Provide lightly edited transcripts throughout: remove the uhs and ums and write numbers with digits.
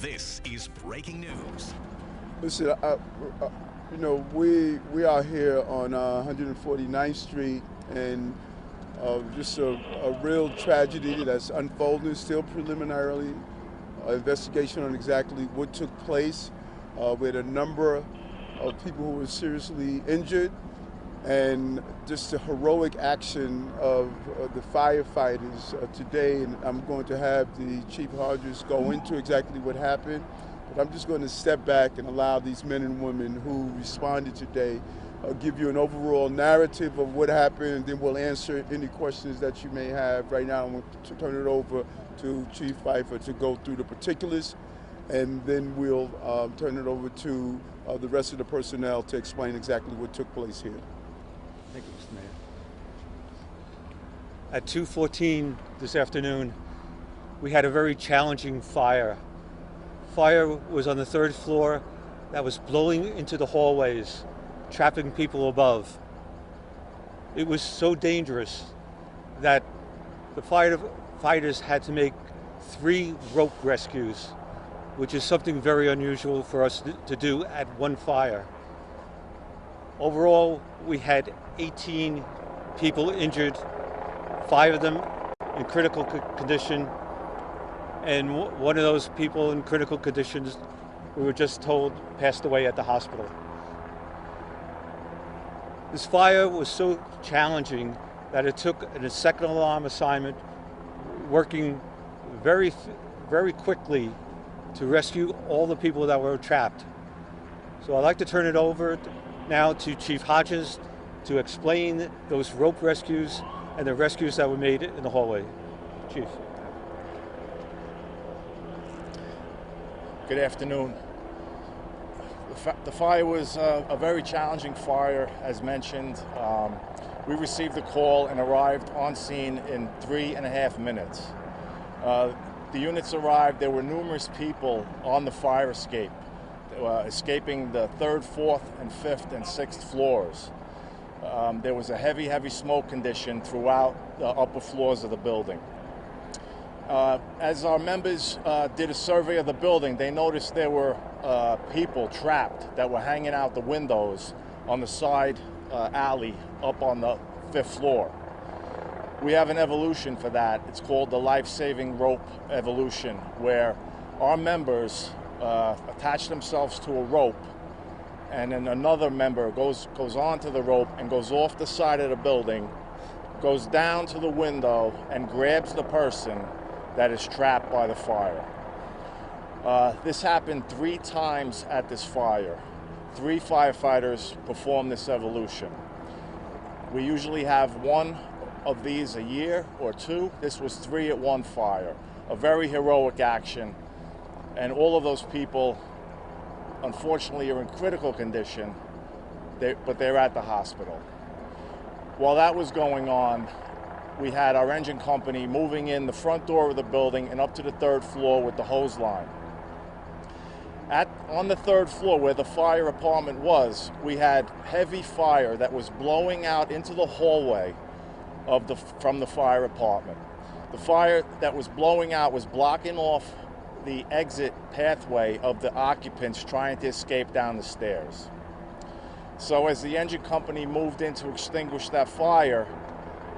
This is breaking news. Listen, you know, we are here on 149th Street, and just a real tragedy that's unfolding, still preliminarily. Investigation on exactly what took place. We had a number of people who were seriously injured, and just the heroic action of the firefighters today. And I'm going to have the Chief Hodges go into exactly what happened, but I'm just going to step back and allow these men and women who responded today give you an overall narrative of what happened, and then we'll answer any questions that you may have. Right now, I'm going to turn it over to Chief Pfeiffer to go through the particulars, and then we'll turn it over to the rest of the personnel to explain exactly what took place here. Thank you, Mr. Mayor. At 2:14 this afternoon, we had a very challenging fire. Fire was on the third floor that was blowing into the hallways, trapping people above. It was so dangerous that the firefighters had to make 3 rope rescues, which is something very unusual for us to do at one fire. Overall, we had 18 people injured, 5 of them in critical condition, and one of those people in critical conditions, we were just told, passed away at the hospital. This fire was so challenging that it took a second alarm assignment, working very quickly to rescue all the people that were trapped. So I'd like to turn it over now to Chief Hodges to explain those rope rescues and the rescues that were made in the hallway. Chief. Good afternoon. The fire was a very challenging fire, as mentioned. We received the call and arrived on scene in 3.5 minutes. The units arrived, there were numerous people on the fire escape, escaping the 3rd, 4th, and 5th, and 6th floors. There was a heavy smoke condition throughout the upper floors of the building. As our members did a survey of the building, they noticed there were people trapped that were hanging out the windows on the side alley up on the 5th floor. We have an evolution for that. It's called the life-saving rope evolution, where our members attach themselves to a rope, and then another member goes onto the rope and goes off the side of the building, goes down to the window and grabs the person that is trapped by the fire. This happened 3 times at this fire. 3 firefighters performed this evolution. We usually have 1 of these a year or 2. This was 3 at one fire. A very heroic action, and all of those people, unfortunately, are in critical condition, but they're at the hospital. While that was going on, we had our engine company moving in the front door of the building and up to the 3rd floor with the hose line. On the 3rd floor where the fire apartment was, we had heavy fire that was blowing out into the hallway from the fire apartment. The fire that was blowing out was blocking off the exit pathway of the occupants trying to escape down the stairs. So as the engine company moved in to extinguish that fire,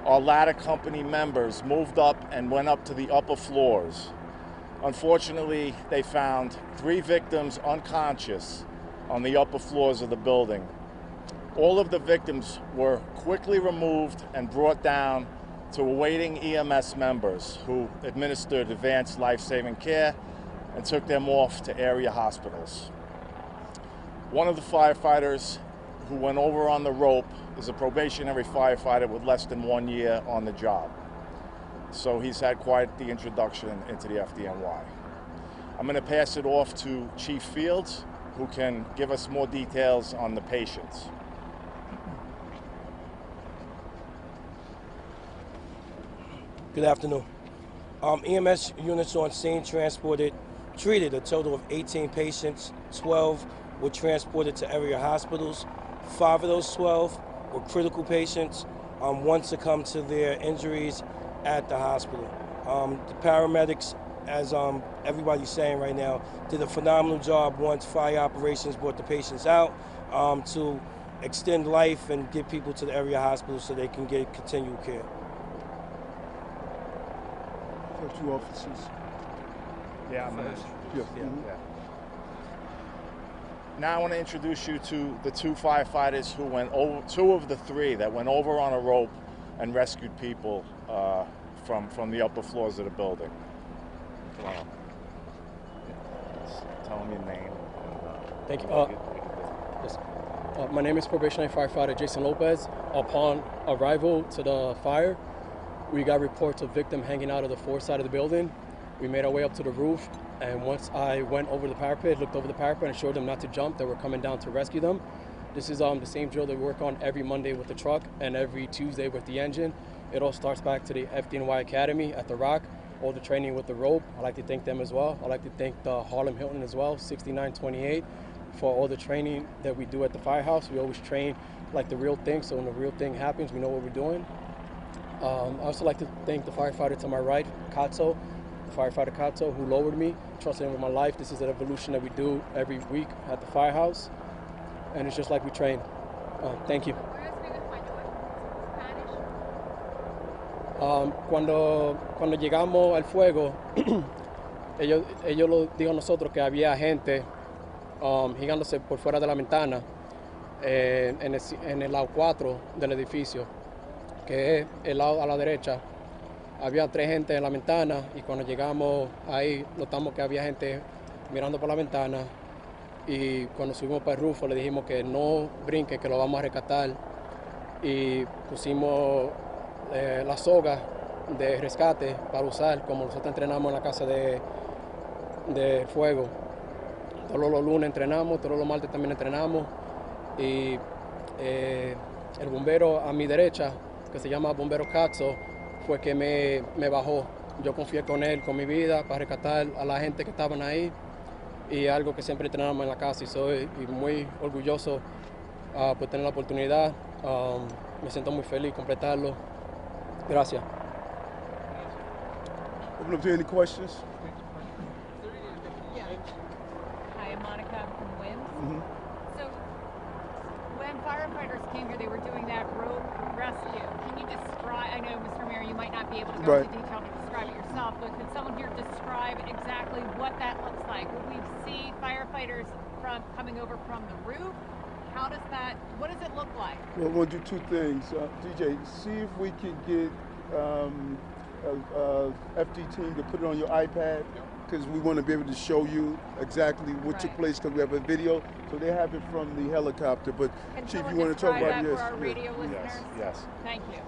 our ladder company members moved up and went up to the upper floors. Unfortunately, they found 3 victims unconscious on the upper floors of the building. All of the victims were quickly removed and brought down to awaiting EMS members who administered advanced life-saving care and took them off to area hospitals. One of the firefighters who went over on the rope is a probationary firefighter with less than 1 year on the job. So he's had quite the introduction into the FDNY. I'm going to pass it off to Chief Fields, who can give us more details on the patients. Good afternoon. EMS units on scene treated a total of 18 patients. 12 were transported to area hospitals. 5 of those 12 were critical patients. 1 succumbed to their injuries at the hospital. The paramedics as everybody's saying right now, did a phenomenal job once fire operations brought the patients out to extend life and get people to the area hospital so they can get continual care. Two officers. Yeah, I'm First. yeah. Mhm. Yeah. Now I want to introduce you to the two firefighters who went over, two of the three that went over on a rope and rescued people from the upper floors of the building. Wow. Tell them your name. Thank you. Yes. My name is probationary firefighter Jason Lopez. Upon arrival to the fire, we got reports of victim hanging out of the fourth side of the building. We made our way up to the roof, and once I went over the parapet, looked over the parapet and showed them not to jump, that we're coming down to rescue them. This is the same drill that we work on every Monday with the truck and every Tuesday with the engine. It all starts back to the FDNY Academy at the Rock, all the training with the rope. I'd like to thank them as well. I'd like to thank the Harlem Hilton as well, 6928, for all the training that we do at the firehouse. We always train like the real thing, so when the real thing happens, we know what we're doing. I also like to thank the firefighter to my right, Katso, firefighter Katso, who lowered me, trusted him with my life. This is an evolution that we do every week at the firehouse, and it's just like we train. Thank you. Cuando llegamos al fuego, ellos lo dijo a nosotros que había gente girándose por fuera de la ventana en el lado 4 del edificio, que es el lado a la derecha. Había 3 gente en la ventana y cuando llegamos ahí notamos que había gente mirando por la ventana y cuando subimos para el roof le dijimos que no brinque, que lo vamos a rescatar y pusimos la soga de rescate para usar como nosotros entrenamos en la casa de fuego. Todos los lunes entrenamos, todos los martes también entrenamos y el bombero a mi derecha, que se llama bombero Katso, fue que me bajó. Yo confié con él, con mi vida, para rescatar a la gente que estaban ahí y algo que siempre entrenamos en la casa y soy muy orgulloso por tener la oportunidad. Me siento muy feliz completarlo. Gracias. Open up to any questions? Hi, I'm Monica from WIMS. Mm-hmm. So, when firefighters came here, they were doing that rope rescue. Can you describe, I know, Mr. Mayor, you might not be able to go into detail to describe it yourself, but could someone here describe exactly what that looks like? Will we see firefighters coming over from the roof? How does that, what does it look like? Well, we'll do two things. DJ, see if we can get FD team to put it on your iPad, because we want to be able to show you exactly what took place, because we have a video, so they have it from the helicopter. But Chief, you want to talk about this? For our radio listeners? Yes. Thank you.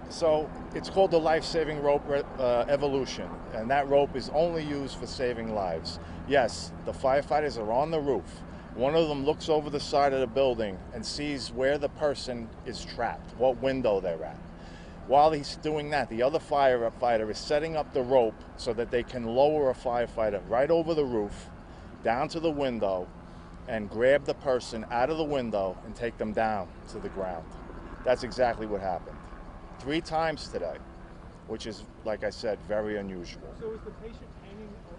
So it's called the life-saving rope evolution, and that rope is only used for saving lives. Yes, the firefighters are on the roof. One of them looks over the side of the building and sees where the person is trapped, what window they're at. While he's doing that, the other firefighter is setting up the rope so that they can lower a firefighter right over the roof, down to the window, and grab the person out of the window and take them down to the ground. That's exactly what happened. 3 times today, which is, like I said, very unusual. So is the patient hanging or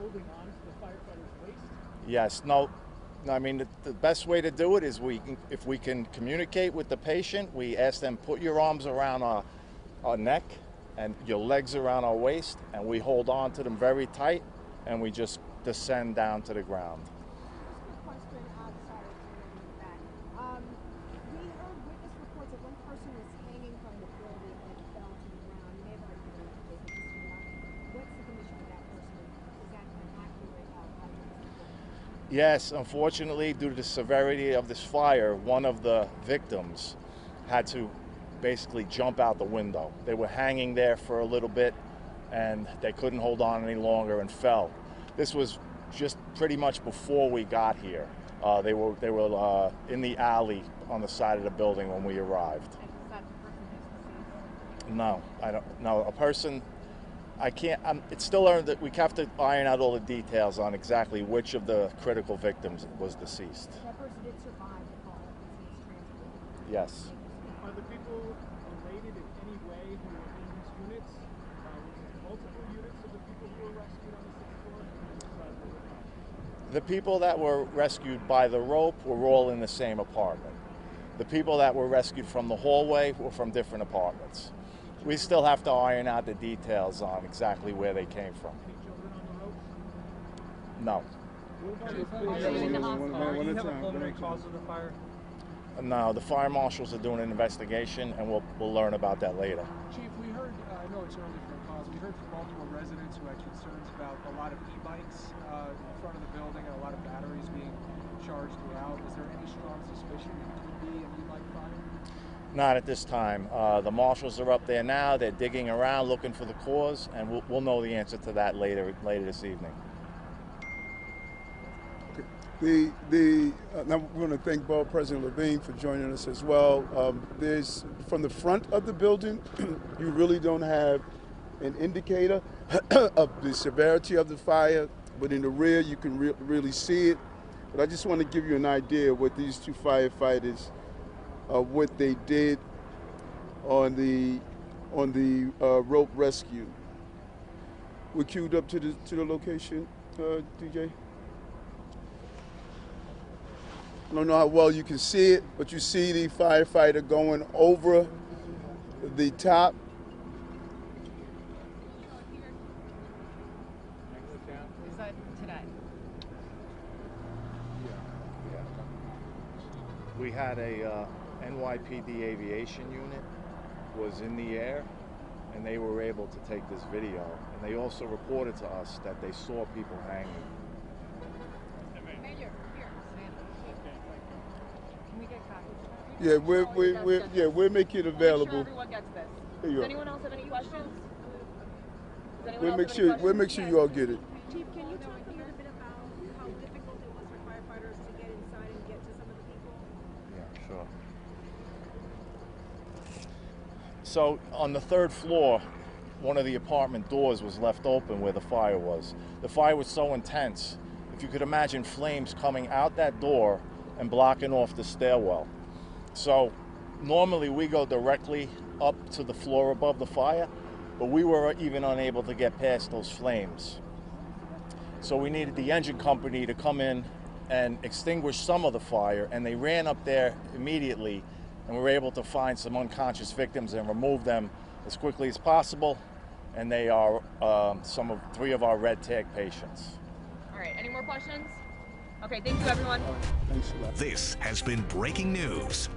holding on to the firefighter's waist? Yes, no, I mean, the best way to do it is if we can communicate with the patient, we ask them, put your arms around our neck and your legs around our waist, and we hold on to them very tight, and we just descend down to the ground. Question, sorry to that. We heard witness reports that one person was hanging from the building and fell to the ground. You may have already given an update, but just what's the condition of that person? Is that an accurate report? Yes, unfortunately, due to the severity of this fire, one of the victims had to basically jump out the window. They were hanging there for a little bit, and they couldn't hold on any longer and fell. This was just pretty much before we got here. They were in the alley on the side of the building when we arrived. And is that the person who's deceased? No, I don't know. A person, I can't, it's still earned that we have to iron out all the details on exactly which of the critical victims was deceased. That person did survive the fall and was transported. Yes. Are the people related in any way who were in these units? Was it multiple units of the people who were The people that were rescued by the rope were all in the same apartment. The people that were rescued from the hallway were from different apartments. We still have to iron out the details on exactly where they came from. No. No, the fire marshals are doing an investigation, and we'll learn about that later. Chief, we heard, I know it's early for a cause, we heard from Baltimore residents who had concerns about a lot of e-bikes in front of the building and a lot of batteries being charged throughout. Is there any strong suspicion it could be an e-bike fire? Not at this time. The marshals are up there now. They're digging around looking for the cause, and we'll know the answer to that later this evening. Now we're going to thank Borough President Levine for joining us as well. There's from the front of the building, you really don't have an indicator of the severity of the fire, but in the rear you can really see it. But I just want to give you an idea of what these two firefighters, what they did on the rope rescue. We're queued up to the location, DJ. I don't know how well you can see it, but you see the firefighter going over the top. Is that today? Yeah. We had a NYPD aviation unit was in the air, and they were able to take this video. And they also reported to us that they saw people hanging. Yeah, we'll make it available. Sure everyone gets this. Does anyone else have any questions? We'll make sure you all get it. Chief, can you talk a little bit about how difficult it was for firefighters to get inside and get to some of the people? Yeah, sure. So on the third floor, one of the apartment doors was left open where the fire was. The fire was so intense, if you could imagine flames coming out that door and blocking off the stairwell. So normally we go directly up to the floor above the fire, but we were even unable to get past those flames. So we needed the engine company to come in and extinguish some of the fire, and they ran up there immediately, and we were able to find some unconscious victims and remove them as quickly as possible, and they are three of our red tag patients. All right, any more questions? Okay, thank you everyone. Thanks a lot. This has been breaking news.